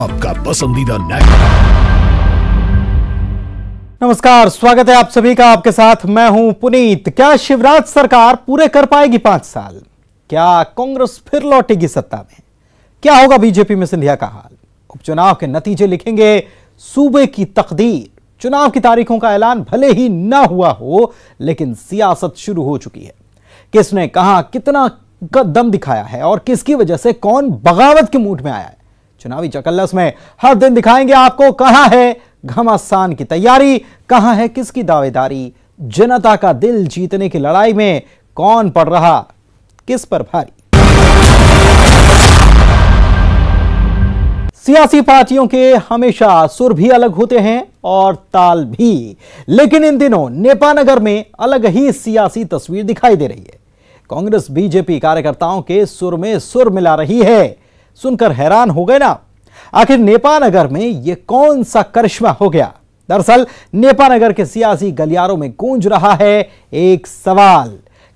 आपका पसंदीदा नमस्कार, स्वागत है आप सभी का। आपके साथ मैं हूं पुनीत। क्या शिवराज सरकार पूरे कर पाएगी 5 साल? क्या कांग्रेस फिर लौटेगी सत्ता में? क्या होगा बीजेपी में सिंधिया का हाल? उपचुनाव के नतीजे लिखेंगे सूबे की तकदीर। चुनाव की तारीखों का ऐलान भले ही ना हुआ हो, लेकिन सियासत शुरू हो चुकी है। किसने कहां कितना दम दिखाया है और किसकी वजह से कौन बगावत के मूड में आया है, चुनावी चकल्लस में हर दिन दिखाएंगे आपको। कहां है घमासान की तैयारी, कहां है किसकी दावेदारी, जनता का दिल जीतने की लड़ाई में कौन पड़ रहा किस पर भारी। सियासी पार्टियों के हमेशा सुर भी अलग होते हैं और ताल भी, लेकिन इन दिनों नेपानगर में अलग ही सियासी तस्वीर दिखाई दे रही है। कांग्रेस बीजेपी कार्यकर्ताओं के सुर में सुर मिला रही है। सुनकर हैरान हो गए ना? आखिर नेपानगर में यह कौन सा करिश्मा हो गया? दरअसल नेपानगर के सियासी गलियारों में गूंज रहा है एक सवाल।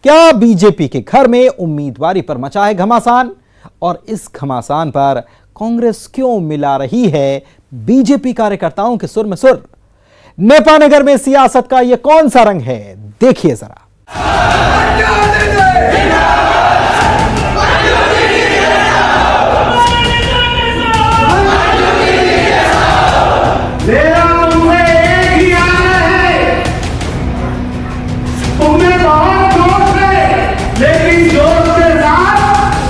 क्या बीजेपी के घर में उम्मीदवारी पर मचा है घमासान? और इस घमासान पर कांग्रेस क्यों मिला रही है बीजेपी कार्यकर्ताओं के सुर में सुर? नेपानगर में सियासत का यह कौन सा रंग है, देखिए जरा। मेरा तुम्हें एक ही आना है, तुम्हें बहुत जोश है, लेकिन जोश के साथ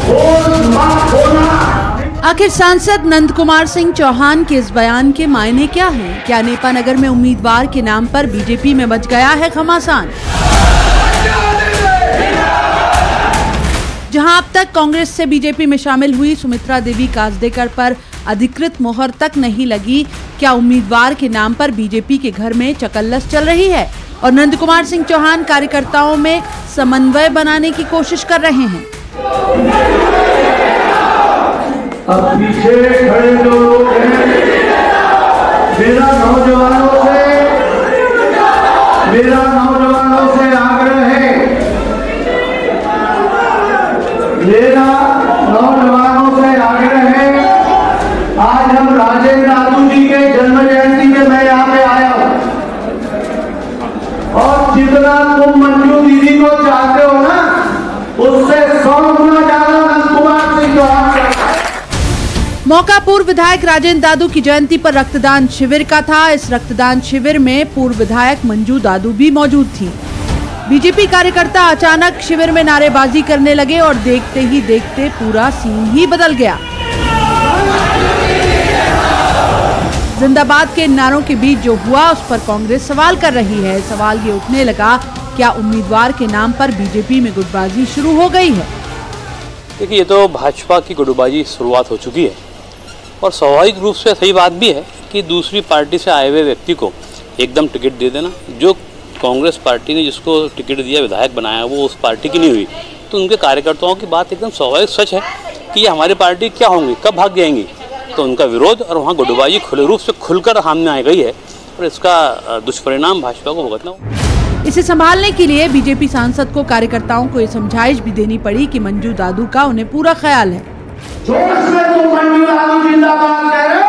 होश मत खोना। आखिर सांसद नंद कुमार सिंह चौहान के इस बयान के मायने क्या हैं? क्या नेपानगर में उम्मीदवार के नाम पर बीजेपी में मच गया है घमासान? जहां अब तक कांग्रेस से बीजेपी में शामिल हुई सुमित्रा देवी कासडेकर पर अधिकृत मोहर तक नहीं लगी, क्या उम्मीदवार के नाम पर बीजेपी के घर में चकल्लस चल रही है और नंद कुमार सिंह चौहान कार्यकर्ताओं में समन्वय बनाने की कोशिश कर रहे हैं? अब पीछे खड़े जो लोग हैं, मेरा नौजवानों से आग्रह है, आज हम राजेंद्र दादू जी के जन्म जयंती में मैं यहाँ पे आया हूँ, और जितना तुम मंजू दीदी को चाहते हो ना, उससे 100 गुना ज्यादा नंद कुमार सिंह चौहान करता है। मौका पूर्व विधायक राजेंद्र दादू की जयंती पर रक्तदान शिविर का था। इस रक्तदान शिविर में पूर्व विधायक मंजू दादू भी मौजूद थी। बीजेपी कार्यकर्ता अचानक शिविर में नारेबाजी करने लगे और देखते ही देखते पूरा सीन ही बदल गया। जिंदाबाद के नारों के बीच जो हुआ उस पर कांग्रेस सवाल कर रही है। सवाल ये उठने लगा, क्या उम्मीदवार के नाम पर बीजेपी में गुटबाजी शुरू हो गई है? देखिए, ये तो भाजपा की गुटबाजी शुरुआत हो चुकी है और स्वाभाविक रूप से सही बात भी है कि दूसरी पार्टी से आए हुए व्यक्ति को एकदम टिकट दे देना। जो कांग्रेस पार्टी ने जिसको टिकट दिया, विधायक बनाया, वो उस पार्टी की नहीं हुई, तो उनके कार्यकर्ताओं की बात एकदम स्वाभाविक सच है कि ये हमारी पार्टी क्या होंगी, कब भाग जाएंगी। तो उनका विरोध और वहाँ गुटबाजी खुले रूप से खुलकर सामने आ गई है और इसका दुष्परिणाम भाजपा को भुगतना होगा। इसे संभालने के लिए बीजेपी सांसद को कार्यकर्ताओं को ये समझाइश भी देनी पड़ी कि मंजू दादू का उन्हें पूरा ख्याल है। जोश में तुम मंजू दादू जिंदाबाद कह रहे हो,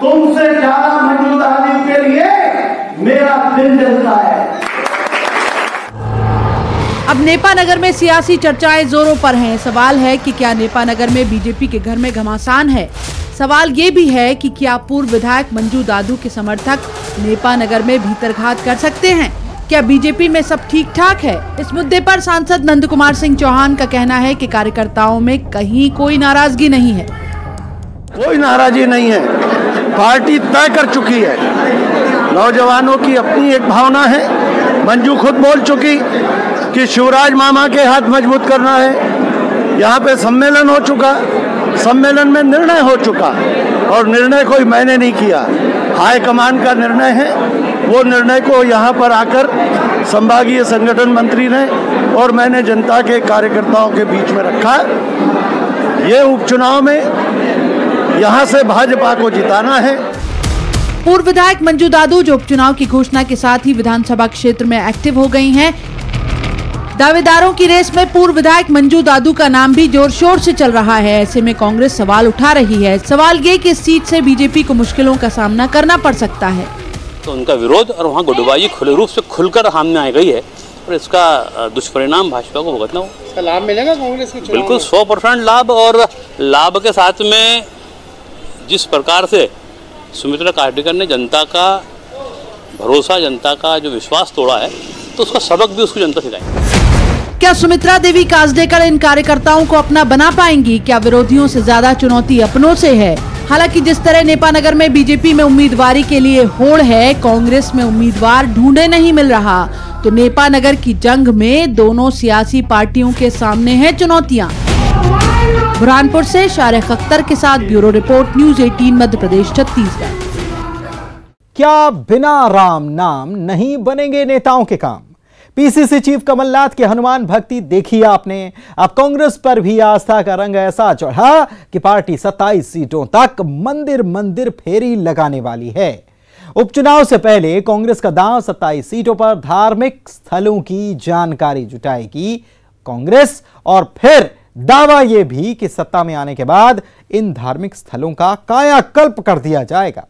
तुमसे ज्यादा मंजू दादू के लिए मेरा दिल जलता है। अब नेपानगर में सियासी चर्चाएं जोरों पर हैं। सवाल है कि क्या नेपानगर में बीजेपी के घर में घमासान है? सवाल ये भी है कि क्या पूर्व विधायक मंजू दादू के समर्थक नेपानगर में भीतरघात कर सकते हैं? क्या बीजेपी में सब ठीक ठाक है? इस मुद्दे पर सांसद नंद कुमार सिंह चौहान का कहना है कि कार्यकर्ताओं में कहीं कोई नाराजगी नहीं है। कोई नाराजगी नहीं है, पार्टी तय कर चुकी है। नौजवानों की अपनी एक भावना है। मंजू खुद बोल चुकी कि शिवराज मामा के हाथ मजबूत करना है। यहाँ पे सम्मेलन हो चुका, सम्मेलन में निर्णय हो चुका और निर्णय कोई मैंने नहीं किया, हाईकमान का निर्णय है। वो निर्णय को यहाँ पर आकर संभागीय संगठन मंत्री ने और मैंने जनता के कार्यकर्ताओं के बीच में रखा। ये उपचुनाव में यहाँ से भाजपा को जिताना है। पूर्व विधायक मंजू दादू जो उपचुनाव की घोषणा के साथ ही विधानसभा क्षेत्र में एक्टिव हो गई हैं, दावेदारों की रेस में पूर्व विधायक मंजू दादू का नाम भी जोर शोर से चल रहा है। ऐसे में कांग्रेस सवाल उठा रही है। सवाल ये कि इस सीट से बीजेपी को मुश्किलों का सामना करना पड़ सकता है। तो उनका विरोध और वहाँ गुटबाजी खुले रूप से खुलकर सामने आ गई है और इसका दुष्परिणाम भाजपा को भुगतना हो। इसका लाभ मिलेगा कांग्रेस को? बिल्कुल 100% लाभ, और लाभ के साथ में जिस प्रकार से सुमित्रा कार्तिकर ने जनता का भरोसा, जनता का जो विश्वास तोड़ा है, तो उसका सबक भी उसको जनता सिखाएगी। क्या सुमित्रा देवी काजडेकर इन कार्यकर्ताओं को अपना बना पाएंगी? क्या विरोधियों से ज्यादा चुनौती अपनों से है? हालांकि जिस तरह नेपानगर में बीजेपी में उम्मीदवारी के लिए होड़ है, कांग्रेस में उम्मीदवार ढूंढे नहीं मिल रहा, तो नेपानगर की जंग में दोनों सियासी पार्टियों के सामने है चुनौतियां। बुरहानपुर से शारिक अख्तर के साथ bureau report, news 18 Madhya Pradesh Chhattisgarh. क्या बिना राम नाम नहीं बनेंगे नेताओं के काम? पीसीसी चीफ कमलनाथ की हनुमान भक्ति देखी आपने। अब कांग्रेस पर भी आस्था का रंग ऐसा चढ़ा कि पार्टी 27 सीटों तक मंदिर मंदिर फेरी लगाने वाली है। उपचुनाव से पहले कांग्रेस का दांव 27 सीटों पर धार्मिक स्थलों की जानकारी जुटाएगी कांग्रेस, और फिर दावा यह भी कि सत्ता में आने के बाद इन धार्मिक स्थलों का कायाकल्प कर दिया जाएगा।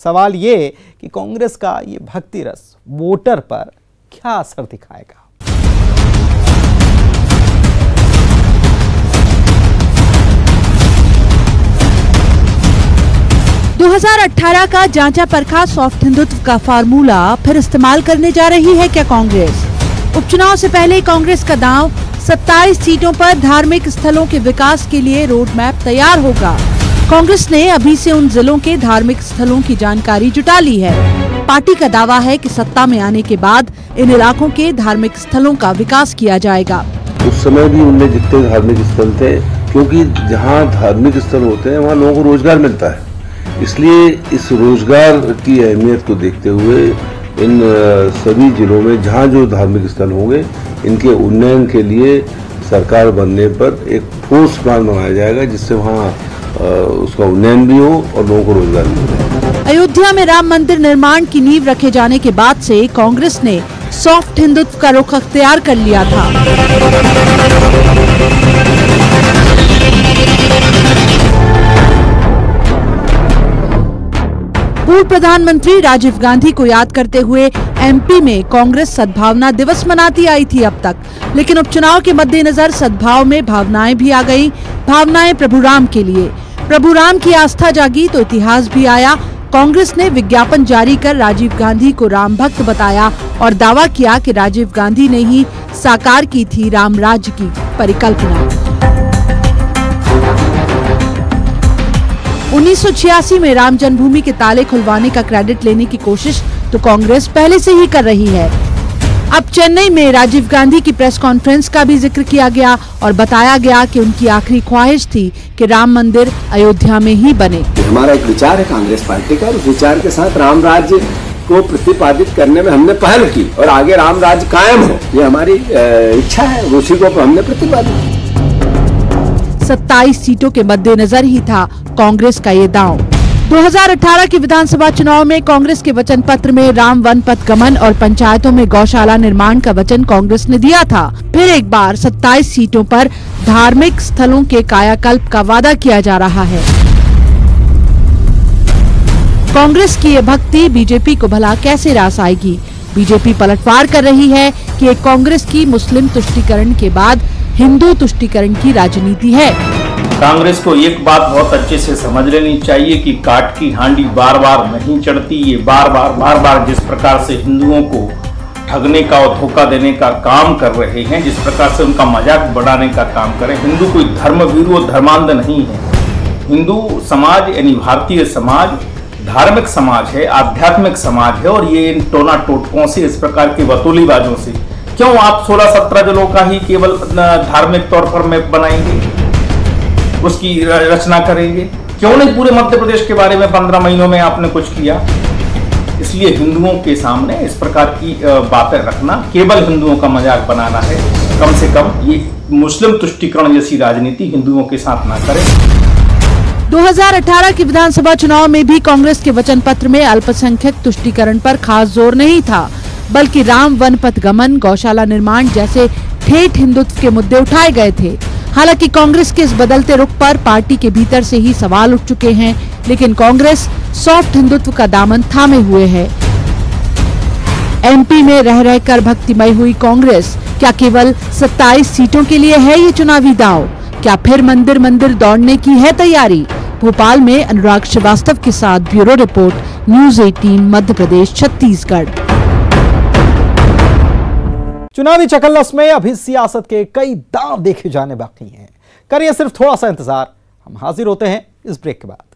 सवाल यह कि कांग्रेस का यह भक्ति रस वोटर पर क्या असर दिखाएगा? दो 2018 का जांचा परखा सॉफ्ट हिंदुत्व का फार्मूला फिर इस्तेमाल करने जा रही है क्या कांग्रेस? उपचुनाव से पहले कांग्रेस का दांव 27 सीटों पर धार्मिक स्थलों के विकास के लिए रोड मैप तैयार होगा। कांग्रेस ने अभी से उन जिलों के धार्मिक स्थलों की जानकारी जुटा ली है। पार्टी का दावा है कि सत्ता में आने के बाद इन इलाकों के धार्मिक स्थलों का विकास किया जाएगा। उस समय भी उनमें जितने धार्मिक स्थल थे, क्योंकि जहाँ धार्मिक स्थल होते हैं वहाँ लोगों को रोजगार मिलता है, इसलिए इस रोजगार की अहमियत को देखते हुए इन सभी जिलों में जहाँ जो धार्मिक स्थल होंगे, इनके उन्नयन के लिए सरकार बनने पर एक ठोस प्लान बनाया जाएगा, जिससे वहाँ उसका उन्नयन भी हो और लोगों को रोजगार भी मिले। अयोध्या में राम मंदिर निर्माण की नींव रखे जाने के बाद से कांग्रेस ने सॉफ्ट हिंदुत्व का रुख अख्तियार कर लिया था। पूर्व प्रधानमंत्री राजीव गांधी को याद करते हुए एमपी में कांग्रेस सद्भावना दिवस मनाती आई थी अब तक, लेकिन उपचुनाव के मद्देनजर सद्भाव में भावनाएं भी आ गई। भावनाएं प्रभु राम के लिए। प्रभु राम की आस्था जागी तो इतिहास भी आया। कांग्रेस ने विज्ञापन जारी कर राजीव गांधी को राम भक्त बताया और दावा किया कि राजीव गांधी ने ही साकार की थी राम राज्य की परिकल्पना। 1986 में राम जन्मभूमि के ताले खुलवाने का क्रेडिट लेने की कोशिश तो कांग्रेस पहले से ही कर रही है। अब चेन्नई में राजीव गांधी की प्रेस कॉन्फ्रेंस का भी जिक्र किया गया और बताया गया कि उनकी आखिरी ख्वाहिश थी कि राम मंदिर अयोध्या में ही बने। हमारा एक विचार है कांग्रेस पार्टी का, उस विचार के साथ राम राज्य को प्रतिपादित करने में हमने पहल की और आगे राम राज्य कायम हो, ये हमारी इच्छा है, उसी को हमने प्रतिपादित। 27 सीटों के मद्देनजर ही था कांग्रेस का ये दांव। 2018 के विधानसभा चुनाव में कांग्रेस के वचन पत्र में राम वन पथ गमन और पंचायतों में गौशाला निर्माण का वचन कांग्रेस ने दिया था। फिर एक बार 27 सीटों पर धार्मिक स्थलों के कायाकल्प का वादा किया जा रहा है। कांग्रेस की ये भक्ति बीजेपी को भला कैसे रास आएगी? बीजेपी पलटवार कर रही है कि एक कांग्रेस की मुस्लिम तुष्टीकरण के बाद हिंदू तुष्टीकरण की राजनीति है। कांग्रेस को एक बात बहुत अच्छे से समझ लेनी चाहिए कि काट की हांडी बार बार नहीं चढ़ती। ये बार बार जिस प्रकार से हिंदुओं को ठगने का और धोखा देने का काम कर रहे हैं, जिस प्रकार से उनका मजाक बढ़ाने का काम करें। हिंदू कोई धर्मवीर और धर्मांध नहीं है। हिंदू समाज यानी भारतीय समाज धार्मिक समाज है, आध्यात्मिक समाज है, और ये इन टोना टोटकों से, इस प्रकार के वतूलीबाजों से क्यों आप 16-17 जिलों का ही केवल धार्मिक तौर पर मैप बनाएंगे, उसकी रचना करेंगे? क्यों नहीं पूरे मध्य प्रदेश के बारे में 15 महीनों में आपने कुछ किया? इसलिए हिंदुओं के सामने इस प्रकार की बातें रखना केवल हिंदुओं का मजाक बनाना है। कम से कम ये मुस्लिम तुष्टीकरण जैसी राजनीति हिंदुओं के साथ ना करें। 2018 के विधानसभा चुनाव में भी कांग्रेस के वचन पत्र में अल्पसंख्यक तुष्टीकरण पर खास जोर नहीं था, बल्कि राम वन पथ गमन, गौशाला निर्माण जैसे ठेठ हिंदुत्व के मुद्दे उठाए गए थे। हालांकि कांग्रेस के इस बदलते रुख पर पार्टी के भीतर से ही सवाल उठ चुके हैं, लेकिन कांग्रेस सॉफ्ट हिंदुत्व का दामन थामे हुए है। एमपी में रह रहकर भक्तिमय हुई कांग्रेस क्या केवल 27 सीटों के लिए है ये चुनावी दांव? क्या फिर मंदिर मंदिर दौड़ने की है तैयारी? भोपाल में अनुराग श्रीवास्तव के साथ bureau report, news 18 Madhya Pradesh Chhattisgarh. चुनावी चकल्लस में अभी सियासत के कई दांव देखे जाने बाकी हैं। करिए सिर्फ थोड़ा सा इंतजार, हम हाजिर होते हैं इस ब्रेक के बाद।